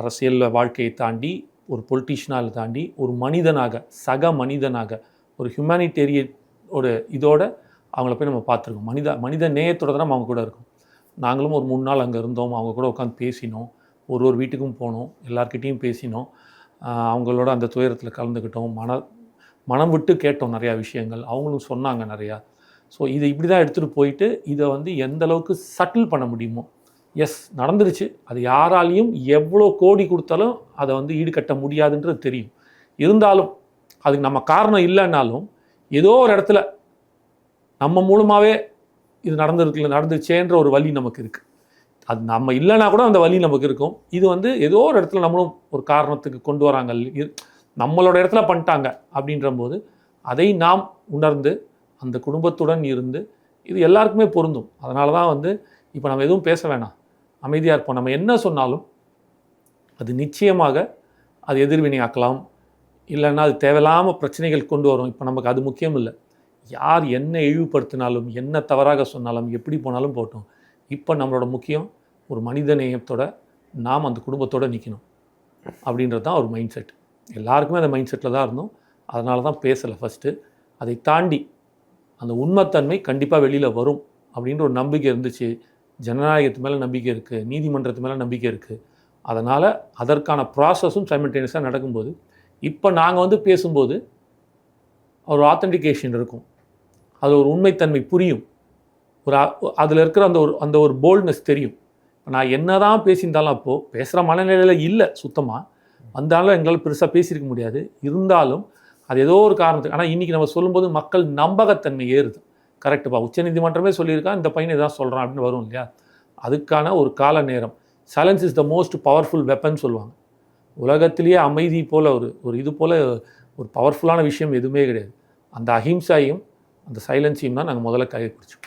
அரசியல் வாழ்க்கையை தாண்டி ஒரு பொலிட்டீஷியனாக தாண்டி ஒரு மனிதனாக சக மனிதனாக ஒரு ஹியூமனிடேரியன் இதோட அவங்கள போய் நம்ம பார்த்துருக்கோம். மனித நேயத்தோட தான் நம்ம அவங்க கூட இருக்கோம். நாங்களும் ஒரு 3 நாள் அங்கே இருந்தோம். அவங்க கூட உட்காந்து பேசினோம். ஒரு வீட்டுக்கும் போனோம். எல்லார்கிட்டையும் பேசினோம். அவங்களோட அந்த துயரத்தில் கலந்துக்கிட்டோம். மனம் விட்டு கேட்டோம் நிறையா விஷயங்கள். அவங்களும் சொன்னாங்க நிறையா. ஸோ இதை இப்படி தான் எடுத்துகிட்டு போயிட்டு இதை எந்த அளவுக்கு சட்டில் பண்ண முடியுமோ, எஸ் நடந்துருச்சு, அது யாராலையும் எவ்வளோ கோடி கொடுத்தாலும் அதை ஈடுகட்ட முடியாதுன்றது தெரியும். இருந்தாலும் அதுக்கு நம்ம காரணம் இல்லைன்னாலும் ஏதோ ஒரு இடத்துல நம்ம மூலமாகவே இது நடந்துச்சேன்ற ஒரு வழி நமக்கு இருக்குது. அது நம்ம இல்லைனா கூட அந்த வழி நமக்கு இருக்கும். இது ஏதோ ஒரு இடத்துல நம்மளும் ஒரு காரணத்துக்கு கொண்டு வராங்க, நம்மளோட இடத்துல பண்ணிட்டாங்க அப்படின்றபோது அதை நாம் உணர்ந்து அந்த குடும்பத்துடன் இருந்து இது எல்லாருக்குமே பொருந்தும். அதனால தான் இப்போ நம்ம எதுவும் பேச வேணாம், அமைதியாக இருப்போம். நம்ம என்ன சொன்னாலும் அது நிச்சயமாக அது எதிர்வினையாக்கலாம், இல்லைன்னா அது தேவையில்லாமல் பிரச்சனைகள் கொண்டு வரும். இப்போ நமக்கு அது முக்கியம் இல்லை. யார் என்ன இழிவுபடுத்தினாலும் என்ன தவறாக சொன்னாலும் எப்படி போனாலும் போட்டோம். இப்போ நம்மளோட முக்கியம் ஒரு மனித நேயத்தோட நாம் அந்த குடும்பத்தோடு நிற்கணும் அப்படின்றது தான் ஒரு மைண்ட் செட். எல்லாருக்குமே அந்த மைண்ட் செட்டில் தான் இருந்தோம். அதனால தான் பேசலை ஃபஸ்ட்டு. அதை தாண்டி அந்த உண்மைத்தன்மை கண்டிப்பாக வெளியில் வரும் அப்படின்ற ஒரு நம்பிக்கை இருந்துச்சு. ஜனநாயகத்து மேலே நம்பிக்கை இருக்குது, நீதிமன்றத்து மேலே நம்பிக்கை இருக்குது. அதனால் அதற்கான ப்ராசஸும் சைமல்டேனியஸாக நடக்கும்போது இப்போ நாங்கள் பேசும்போது ஒரு ஆத்தென்டிகேஷன் இருக்கும், அது ஒரு உண்மைத்தன்மை புரியும், அதில் இருக்கிற அந்த ஒரு போல்ட்னஸ் தெரியும். நான் என்ன தான் பேசியிருந்தாலும் அப்போது பேசுகிற மனநிலையில் இல்லை சுத்தமாக, வந்தாலும் எங்களால் பெருசாக பேசியிருக்க முடியாது. இருந்தாலும் அது ஏதோ ஒரு காரணத்துக்கு. ஆனால் இன்றைக்கி நம்ம சொல்லும்போது மக்கள் நம்பகத்தன்மை ஏறுது. கரெக்டுப்பா, உச்சநீதிமன்றமே சொல்லியிருக்கா, இந்த பையனை இதான் சொல்கிறான் அப்படின்னு வரும் இல்லையா? அதுக்கான ஒரு கால நேரம். Silence is the most powerful weapon சொல்லுவாங்க. உலகத்திலேயே அமைதி போல் ஒரு இது போல் ஒரு பவர்ஃபுல்லான விஷயம் எதுவுமே கிடையாது. அந்த அஹிம்சாயும் அந்த சைலன்ஸையும் தான் நாங்கள் முதல்ல கையை பிடிச்சோம்.